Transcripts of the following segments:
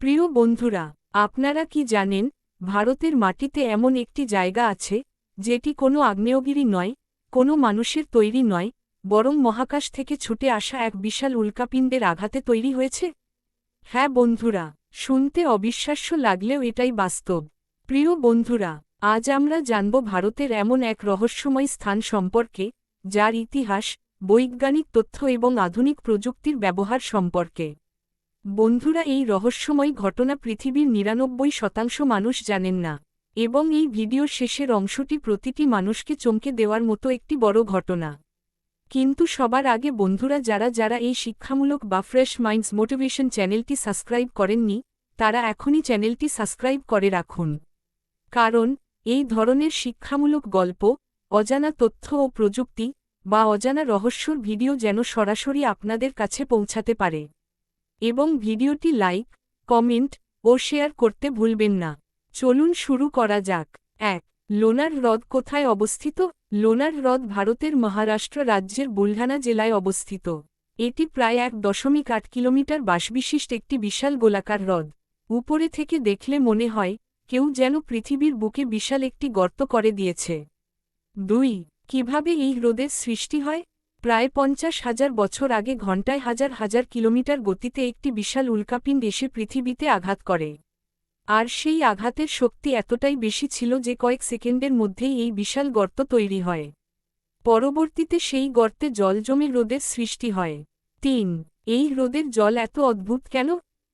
প্রিয় বন্ধুরা, আপনারা কি জানেন ভারতের মাটিতে এমন একটি জায়গা আছে যেটি কোনো আগ্নেয়গিরি নয়, কোনো মানুষের তৈরি নয়, বরং মহাকাশ থেকে ছুটে আসা এক বিশাল উল্কাপিণ্ডের আঘাতে তৈরি হয়েছে? হ্যাঁ বন্ধুরা, শুনতে অবিশ্বাস্য লাগলেও এটাই বাস্তব। প্রিয় বন্ধুরা, আজ আমরা জানব ভারতের এমন এক রহস্যময় স্থান সম্পর্কে, যার ইতিহাস, বৈজ্ঞানিক তথ্য এবং আধুনিক প্রযুক্তির ব্যবহার সম্পর্কে। বন্ধুরা, এই রহস্যময় ঘটনা পৃথিবীর ৯৯% মানুষ জানেন না, এবং এই ভিডিওর শেষের অংশটি প্রতিটি মানুষকে চমকে দেওয়ার মতো একটি বড় ঘটনা। কিন্তু সবার আগে বন্ধুরা, যারা এই শিক্ষামূলক বা ফ্রেশ মাইন্ডস মোটিভেশন চ্যানেলটি সাবস্ক্রাইব করেননি, তারা এখনই চ্যানেলটি সাবস্ক্রাইব করে রাখুন। কারণ এই ধরনের শিক্ষামূলক গল্প, অজানা তথ্য ও প্রযুক্তি বা অজানা রহস্যর ভিডিও যেন সরাসরি আপনাদের কাছে পৌঁছাতে পারে। এবং ভিডিওটি লাইক, কমেন্ট ও শেয়ার করতে ভুলবেন না। চলুন শুরু করা যাক। ১. লোনার হ্রদ কোথায় অবস্থিত? লোনার হ্রদ ভারতের মহারাষ্ট্র রাজ্যের বুলঢানা জেলায় অবস্থিত। এটি প্রায় ১.৮ কিলোমিটার ব্যাসবিশিষ্ট একটি বিশাল গোলাকার হ্রদ। উপরে থেকে দেখলে মনে হয় কেউ যেন পৃথিবীর বুকে বিশাল একটি গর্ত করে দিয়েছে। ২. কিভাবে এই হ্রদের সৃষ্টি হয়? প্রায় ৫০,০০০ বছর আগে ঘণ্টায় হাজার হাজার কিলোমিটার গতিতে একটি বিশাল উল্কাপিণ্ড এসে পৃথিবীতে আঘাত করে। আর সেই আঘাতের শক্তি এতটাই বেশি ছিল যে কয়েক সেকেন্ডের মধ্যেই এই বিশাল গর্ত তৈরি হয়। পরবর্তীতে সেই গর্তে জল জমে হ্রদের সৃষ্টি হয়। ৩. এই হ্রদের জল এত অদ্ভুত কেন?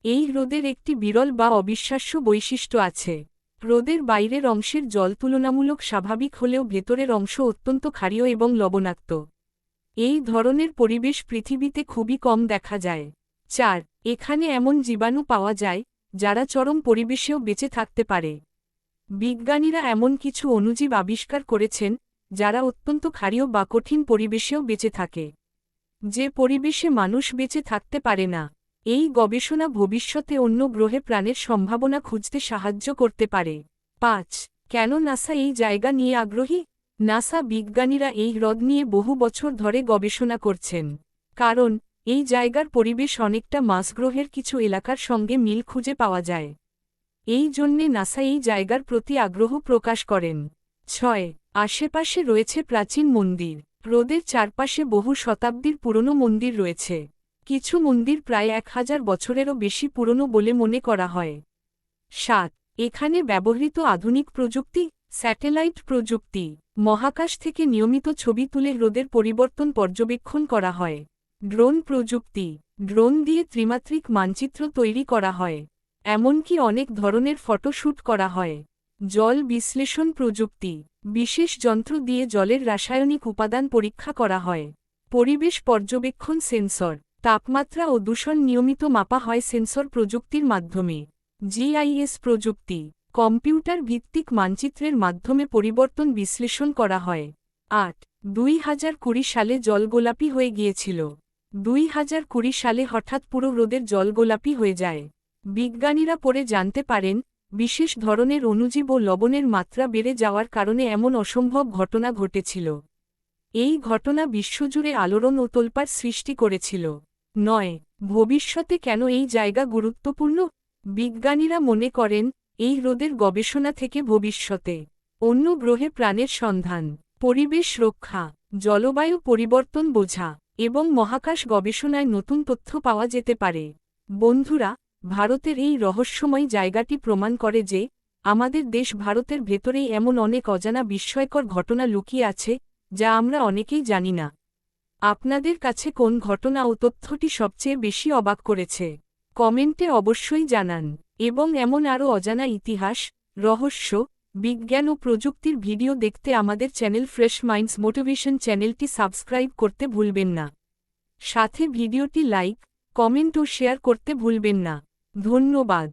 এই হ্রদের একটি বিরল বা অবিশ্বাস্য বৈশিষ্ট্য আছে। হ্রদের বাইরের অংশের জল তুলনামূলক স্বাভাবিক হলেও ভেতরের অংশ অত্যন্ত ক্ষারীয় এবং লবণাক্ত। এই ধরনের পরিবেশ পৃথিবীতে খুবই কম দেখা যায়। ৪. এখানে এমন জীবাণু পাওয়া যায় যারা চরম পরিবেশেও বেঁচে থাকতে পারে। বিজ্ঞানীরা এমন কিছু অণুজীব আবিষ্কার করেছেন যারা অত্যন্ত ক্ষারীয় বা কঠিন পরিবেশেও বেঁচে থাকে, যে পরিবেশে মানুষ বেঁচে থাকতে পারে না। এই গবেষণা ভবিষ্যতে অন্য গ্রহে প্রাণের সম্ভাবনা খুঁজতে সাহায্য করতে পারে। ৫. কেন নাসা এই জায়গা নিয়ে আগ্রহী? নাসা বিজ্ঞানীরা এই হ্রদ নিয়ে বহু বছর ধরে গবেষণা করছেন। কারণ এই জায়গার পরিবেশ অনেকটা মার্স গ্রহের কিছু এলাকার সঙ্গে মিল খুঁজে পাওয়া যায়। এই জন্যে নাসা এই জায়গার প্রতি আগ্রহ প্রকাশ করেন। ৬. আশেপাশে রয়েছে প্রাচীন মন্দির। হ্রদের চারপাশে বহু শতাব্দীর পুরনো মন্দির রয়েছে। কিছু মন্দির প্রায় ১,০০০ বছরেরও বেশি পুরনো বলে মনে করা হয়। ৭. এখানে ব্যবহৃত আধুনিক প্রযুক্তি, স্যাটেলাইট প্রযুক্তি। মহাকাশ থেকে নিয়মিত ছবি তুলে হ্রদের পরিবর্তন পর্যবেক্ষণ করা হয়। ড্রোন প্রযুক্তি। ড্রোন দিয়ে ত্রিমাত্রিক মানচিত্র তৈরি করা হয়। এমনকি অনেক ধরনের ফটো শ্যুট করা হয়। জল বিশ্লেষণ প্রযুক্তি। বিশেষ যন্ত্র দিয়ে জলের রাসায়নিক উপাদান পরীক্ষা করা হয়। পরিবেশ পর্যবেক্ষণ সেন্সর। তাপমাত্রা ও দূষণ নিয়মিত মাপা হয় সেন্সর প্রযুক্তির মাধ্যমে। জিআইএস প্রযুক্তি। কম্পিউটার ভিত্তিক মানচিত্রের মাধ্যমে পরিবর্তন বিশ্লেষণ করা হয়। ৮. ২০২০ সালে জল গোলাপি হয়ে গিয়েছিল। ২০২০ সালে হঠাৎ পুরো হ্রদের জল গোলাপি হয়ে যায়। বিজ্ঞানীরা পরে জানতে পারেন বিশেষ ধরনের অণুজীব ও লবণের মাত্রা বেড়ে যাওয়ার কারণে এমন অসম্ভব ঘটনা ঘটেছিল। এই ঘটনা বিশ্বজুড়ে আলোড়ন ও তোলপাড় সৃষ্টি করেছিল। ৯. ভবিষ্যতে কেন এই জায়গা গুরুত্বপূর্ণ? বিজ্ঞানীরা মনে করেন এই হ্রদের গবেষণা থেকে ভবিষ্যতে অন্য গ্রহে প্রাণের সন্ধান, পরিবেশ রক্ষা, জলবায়ু পরিবর্তন বোঝা এবং মহাকাশ গবেষণায় নতুন তথ্য পাওয়া যেতে পারে। বন্ধুরা, ভারতের এই রহস্যময় জায়গাটি প্রমাণ করে যে আমাদের দেশ ভারতের ভেতরেই এমন অনেক অজানা বিস্ময়কর ঘটনা লুকিয়ে আছে যা আমরা অনেকেই জানি না। আপনাদের কাছে কোন ঘটনা ও তথ্যটি সবচেয়ে বেশি অবাক করেছে? কমেন্টে অবশ্যই জানান। এবং এমন আরও অজানা ইতিহাস, রহস্য, বিজ্ঞান ও প্রযুক্তির ভিডিও দেখতে আমাদের চ্যানেল ফ্রেশ মাইন্ডস মোটিভেশন চ্যানেলটি সাবস্ক্রাইব করতে ভুলবেন না। সাথে ভিডিওটি লাইক, কমেন্ট ও শেয়ার করতে ভুলবেন না। ধন্যবাদ।